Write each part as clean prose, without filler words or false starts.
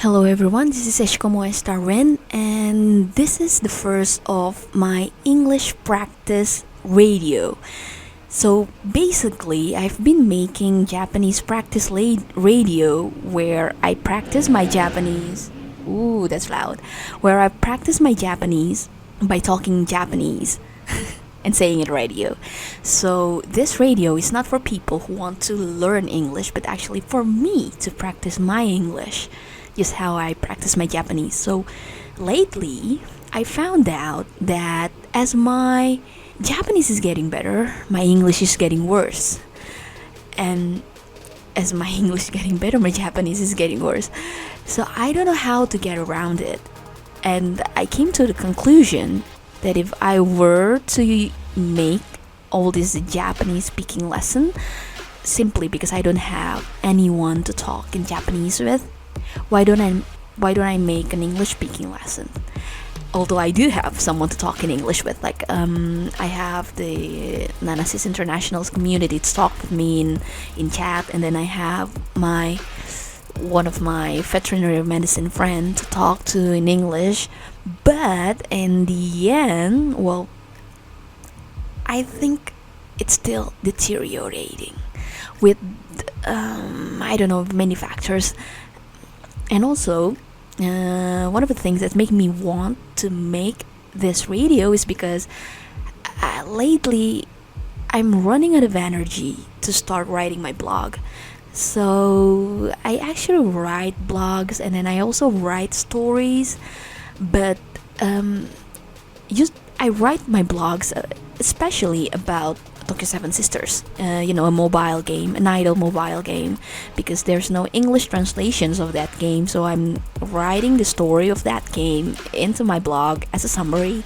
Hello everyone, this is Eshkomo Estarren, and this is the first of my English practice radio. So basically, I've been making Japanese practice radio where I practice my Japanese. Ooh, that's loud. Where I practice my Japanese by talking Japanese and saying it radio. So this radio is not for people who want to learn English, but actually for me to practice my English, just how I practice my Japanese. So lately, I found out that as my Japanese is getting better, my English is getting worse. And as my English is getting better, my Japanese is getting worse. So I don't know how to get around it. And I came to the conclusion that if I were to make all this Japanese speaking lesson simply because I don't have anyone to talk in Japanese with, why don't I make an English speaking lesson? Although I do have someone to talk in English with, like I have the Nanasis Internationals community to talk with me in chat, and then I have one of my veterinary medicine friend to talk to in English. But in the end, well, I think it's still deteriorating with I don't know, many factors. And also, one of the things that make me want to make this radio is because lately I'm running out of energy to start writing my blog. So I actually write blogs, and then I also write stories, but just I write my blogs especially about Tokyo Seven Sisters, a mobile game, an idle mobile game, because there's no English translations of that game, so I'm writing the story of that game into my blog as a summary,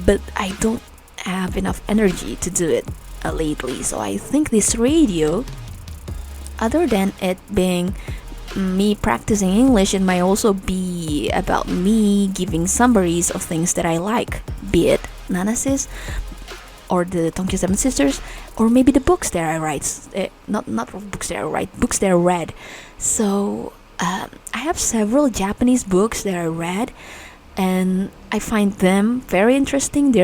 but I don't have enough energy to do it lately. So I think this radio, other than it being me practicing English, it might also be about me giving summaries of things that I like, be it Nanasis or the Tokyo Seven Sisters, or maybe the books that I write. Not books that I write, books that I read. So I have several Japanese books that I read, and I find them very interesting.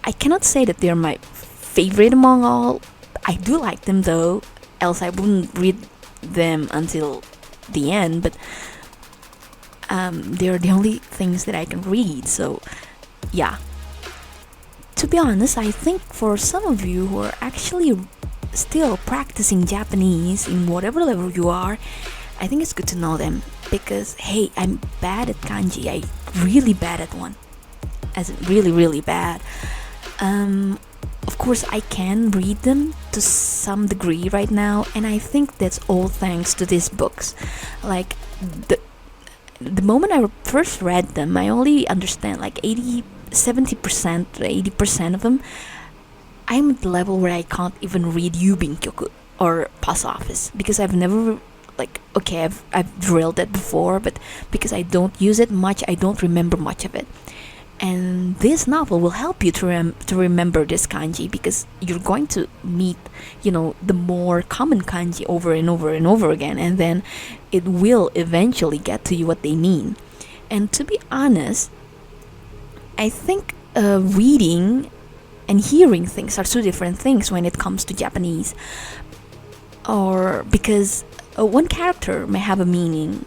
I cannot say that they're my favorite among all. I do like them though, else I wouldn't read them until the end. But they're the only things that I can read. So yeah. To be honest, I think for some of you who are actually still practicing Japanese in whatever level you are, I think it's good to know them, because hey, I'm bad at kanji. I'm really bad at one, as in really really bad. Of course, I can read them to some degree right now, and I think that's all thanks to these books. Like the moment I first read them, I only understand like 70%, 80% of them. I'm at the level where I can't even read Yubin Kyoku or Post Office, because I've never, like, okay, I've drilled it before, but because I don't use it much, I don't remember much of it. And this novel will help you to remember this kanji, because you're going to meet, the more common kanji over and over and over again, and then it will eventually get to you what they mean. And to be honest, I think reading and hearing things are two different things when it comes to Japanese. Or because one character may have a meaning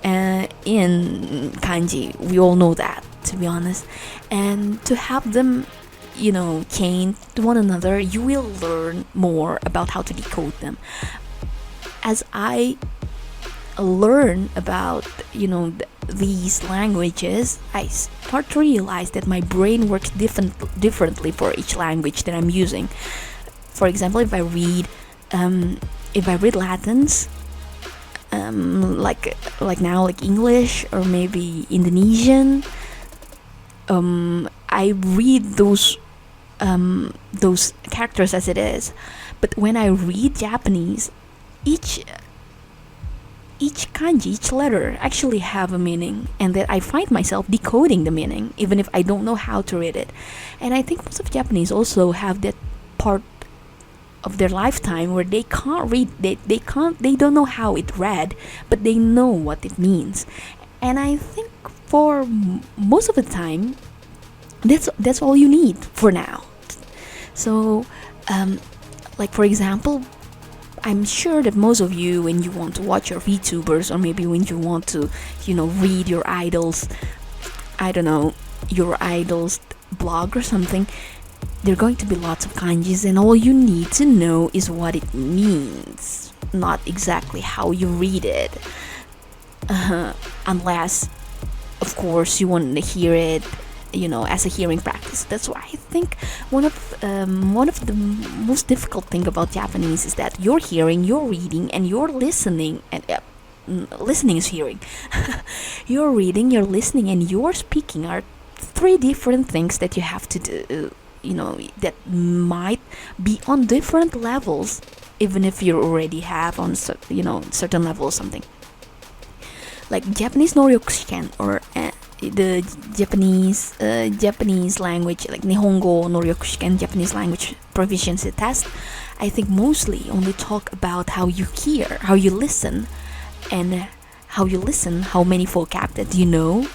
in kanji, we all know that, to be honest. And to have them, chained to one another, you will learn more about how to decode them. As I learn about, these languages, I start to realize that my brain works differently for each language that I'm using. For example, if I read Latins, like now, like English or maybe Indonesian, I read those characters as it is. But when I read Japanese, each kanji, each letter actually have a meaning, and that I find myself decoding the meaning even if I don't know how to read it. And I think most of Japanese also have that part of their lifetime where they can't read, they don't know how it read, but they know what it means. And I think for most of the time, that's all you need for now. So like for example, I'm sure that most of you, when you want to watch your VTubers, or maybe when you want to, read your idols, I don't know, your idol's blog or something, there are going to be lots of kanjis, and all you need to know is what it means, not exactly how you read it. Unless, of course, you want to hear it, as a hearing practice. That's why I think one of the most difficult thing about Japanese is that you're hearing, you're reading, and you're listening, and listening is hearing. You're reading, you're listening, and you're speaking are three different things that you have to do. That might be on different levels, even if you already have on certain level or something. Like Japanese Noryokushiken, or the Japanese language, like Nihongo Noryokushiken, Japanese language proficiency test, I think mostly only talk about how you hear, how you listen, and how many vocab that you know.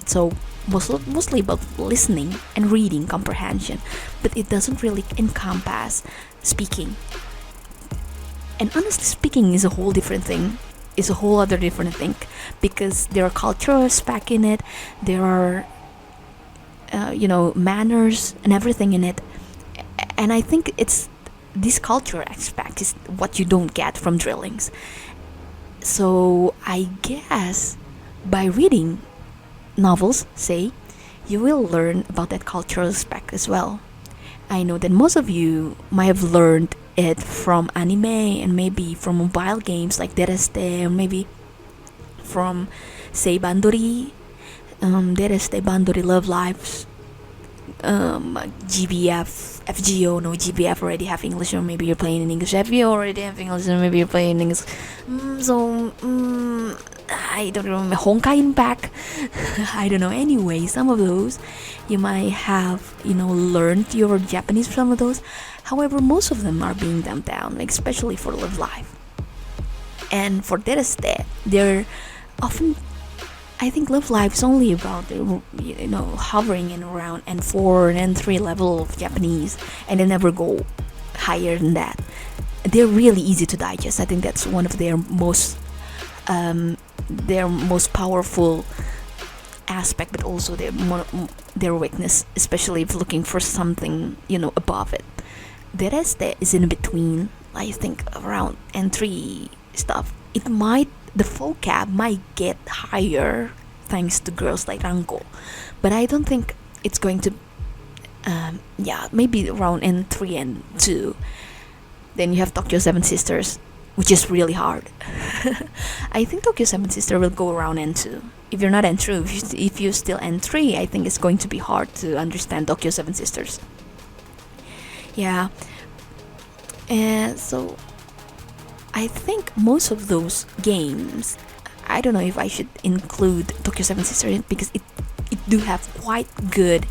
So mostly about listening and reading comprehension, but it doesn't really encompass speaking. And honestly speaking is a whole different thing. Is a whole other different thing, because there are cultural aspects in it, there are manners and everything in it, and I think it's this cultural aspect is what you don't get from drillings. So I guess by reading novels, say, you will learn about that cultural aspect as well. I know that most of you might have learned it from anime and maybe from mobile games like Dereste, or maybe from, say, Bandori, Dereste, Bandori, Love Lives, GBF, FGO. No, GBF already have English, or maybe you're playing in English. FGO already have English, or maybe you're playing in English. I don't remember. Honkai Impact. I don't know. Anyway, some of those you might have, learned your Japanese from some of those. However, most of them are being dumbed down, especially for Live Live. And for Dereste, they're often, I think Live Live is only about, hovering in around N4 and N3 level of Japanese, and they never go higher than that. They're really easy to digest. I think that's one of their most powerful aspect, but also their weakness, especially if looking for something above it. The rest is in between. I think around N3 stuff. The vocab might get higher thanks to girls like Ranko, but I don't think it's going to. Maybe around N3 and 2. Then you have Tokyo Seven Sisters, which is really hard. I think Tokyo Seven Sister will go around N2. If you're not N2, if you're still N3, I think it's going to be hard to understand Tokyo Seven Sisters. Yeah. And so I think most of those games, I don't know if I should include Tokyo Seven Sisters, because it do have quite good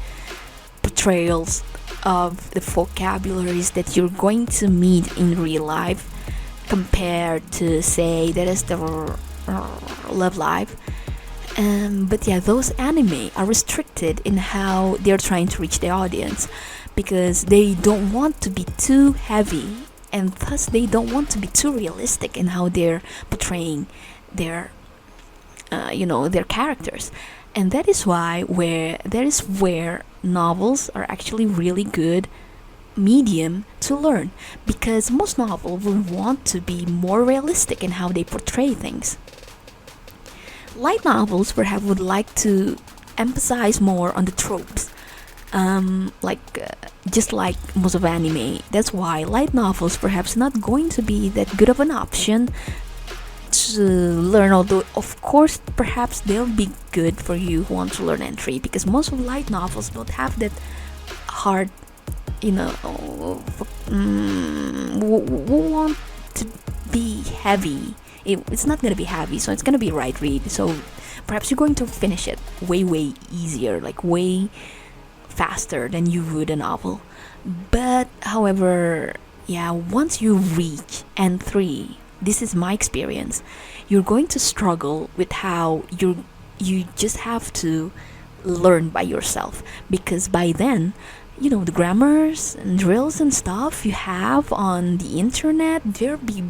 portrayals of the vocabularies that you're going to meet in real life, compared to, say, that is the Love Live. But yeah, those anime are restricted in how they're trying to reach their audience, because they don't want to be too heavy, and thus they don't want to be too realistic in how they're portraying their their characters. And that is where novels are actually really good medium to learn, because most novels will want to be more realistic in how they portray things. Light novels perhaps would like to emphasize more on the tropes, just like most of anime. That's why light novels perhaps not going to be that good of an option to learn, although of course perhaps they'll be good for you who want to learn N3, because most of light novels don't have that hard, who want to be heavy. It's not going to be heavy, so it's going to be right read. So perhaps you're going to finish it way easier, like way faster than you would a novel. But however, yeah, once you reach N3, this is my experience, you're going to struggle with how you just have to learn by yourself, because by then, the grammars and drills and stuff you have on the internet, they'll be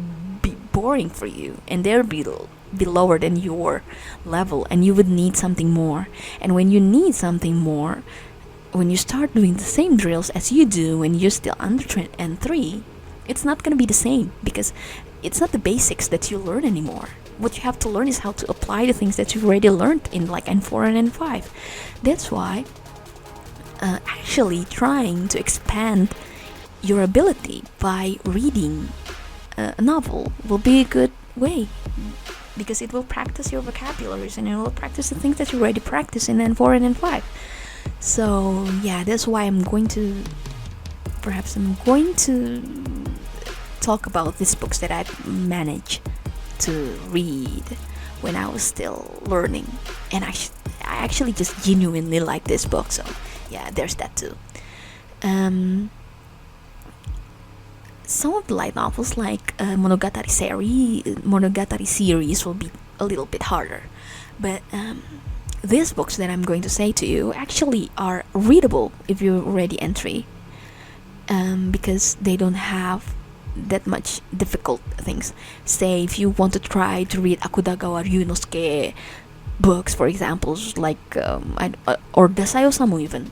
boring for you, and they'll be lower than your level, and you would need something more. And when you need something more, when you start doing the same drills as you do when you're still under N3, it's not going to be the same, because it's not the basics that you learn anymore. What you have to learn is how to apply the things that you've already learned in like N4 and N5. That's why actually trying to expand your ability by reading a novel will be a good way, because it will practice your vocabularies and it will practice the things that you already practice in N4 and N5. So yeah, that's why I'm going to talk about these books that I managed to read when I was still learning, and I actually just genuinely like this book. So yeah, there's that too. Some of the light novels, like Monogatari series, will be a little bit harder, but these books that I'm going to say to you actually are readable if you're already N3, because they don't have that much difficult things. Say if you want to try to read Akudagawa Ryunosuke books, for example, like or Daisayo Osamu even,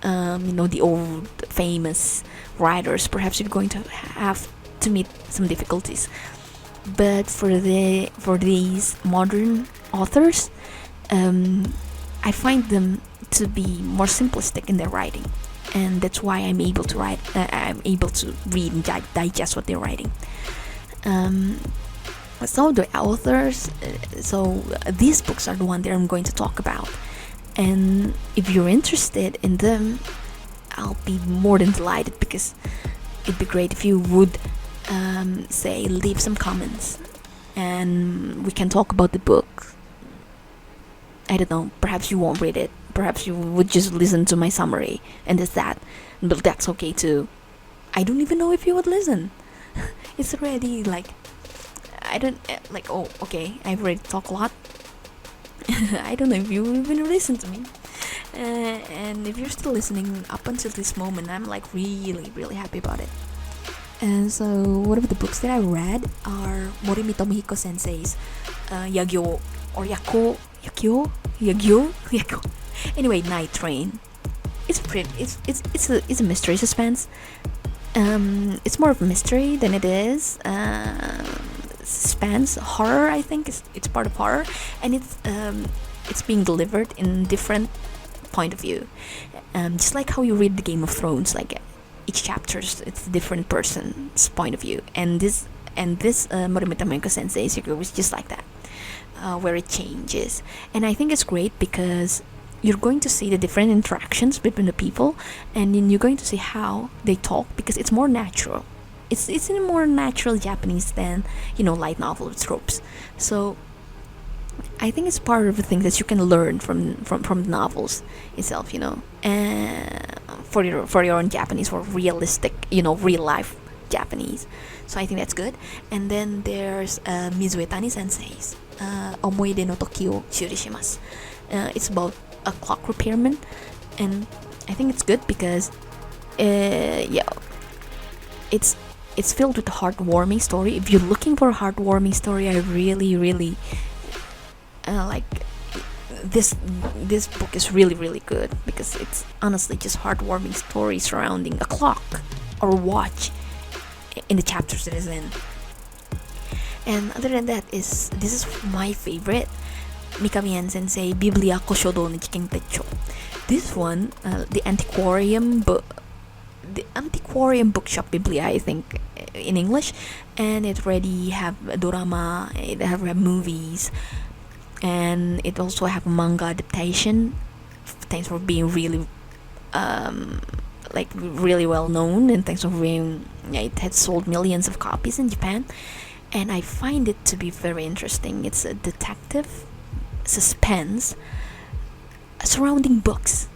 the old famous writers, perhaps you're going to have to meet some difficulties. But for these modern authors, I find them to be more simplistic in their writing, and that's why I'm able to read and digest what they're writing. Some of the authors, these books are the one that I'm going to talk about, and if you're interested in them, I'll be more than delighted, because it'd be great if you would leave some comments and we can talk about the book. I don't know, perhaps you won't read it, perhaps you would just listen to my summary, and that's that, but that's okay too. I don't even know if you would listen. It's already like, I don't, oh, okay, I've already talked a lot. I don't know if you even listen to me. And if you're still listening up until this moment, I'm like really, really happy about it. And so one of the books that I read are Morimi Tomohiko Sensei's Yagyo or Yakyo. Anyway, Night Train. It's a mystery suspense. It's more of a mystery than it is suspense. Horror, I think it's part of horror, and it's being delivered in different point of view. Just like how you read the Game of Thrones, like each chapter it's a different person's point of view, and this Morimi Tomohiko Sensei's Yagyo was just like that. Where it changes, and I think it's great because you're going to see the different interactions between the people, and then you're going to see how they talk, because it's more natural. It's in a more natural Japanese than light novel tropes. So I think it's part of the things that you can learn from the novels itself, and for your own Japanese, or realistic, real life Japanese. So I think that's good. And then there's Mizue Tani Sensei's Omoide no Toki o Shuri Shimasu. It's about a clock repairman, and I think it's good because it's filled with a heartwarming story. If you're looking for a heartwarming story, I really, really like this book is really, really good, because it's honestly just heartwarming story surrounding a clock or watch in the chapters that is in. And other than that, this is my favorite, Mikami Sensei Biblia Koshodo no Jiken Techo. This one, the Antiquarium Bookshop Biblia, I think, in English, and it already have a drama, it have movies, and it also have a manga adaptation. Thanks for being really really well known, and thanks for being it had sold millions of copies in Japan. And I find it to be very interesting. It's a detective suspense surrounding books.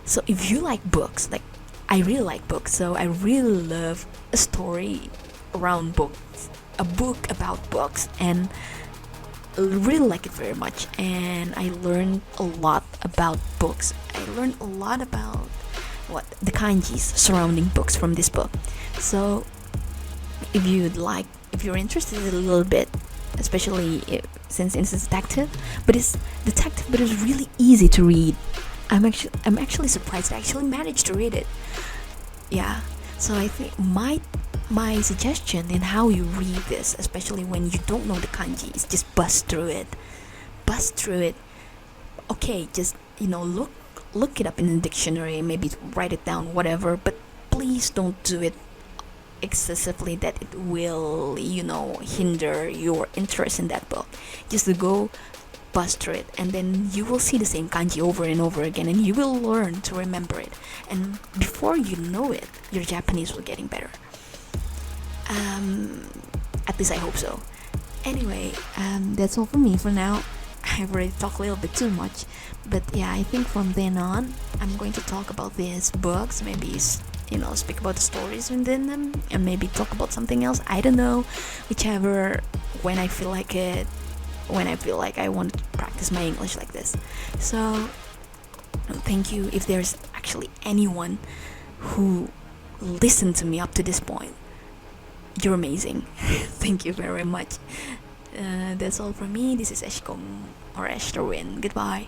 So if you like books, like I really like books, so I really love a story around books, a book about books, and really like it very much. And I learned a lot about books. I learned a lot about what the kanjis surrounding books from this book. So if you're interested a little bit, especially since it's detective, but it's really easy to read. I'm actually surprised I actually managed to read it. Yeah. So I think my suggestion in how you read this, especially when you don't know the kanji, is just bust through it. Bust through it. Okay, just look it up in the dictionary, maybe write it down, whatever. But please don't do it excessively that it will hinder your interest in that book. Just to go bust through it, and then you will see the same kanji over and over again, and you will learn to remember it, and before you know it, your Japanese will getting better. um at least I hope so. Anyway, that's all for me for now. I've already talked a little bit too much, but yeah, I think from then on I'm going to talk about these books, maybe speak about the stories within them, and maybe talk about something else, I don't know, whichever, when I feel like it, when I feel like I want to practice my English like this. So thank you if there's actually anyone who listened to me up to this point. You're amazing. Thank you very much. That's all from me. This is Eshkom or Eshterwin. Goodbye.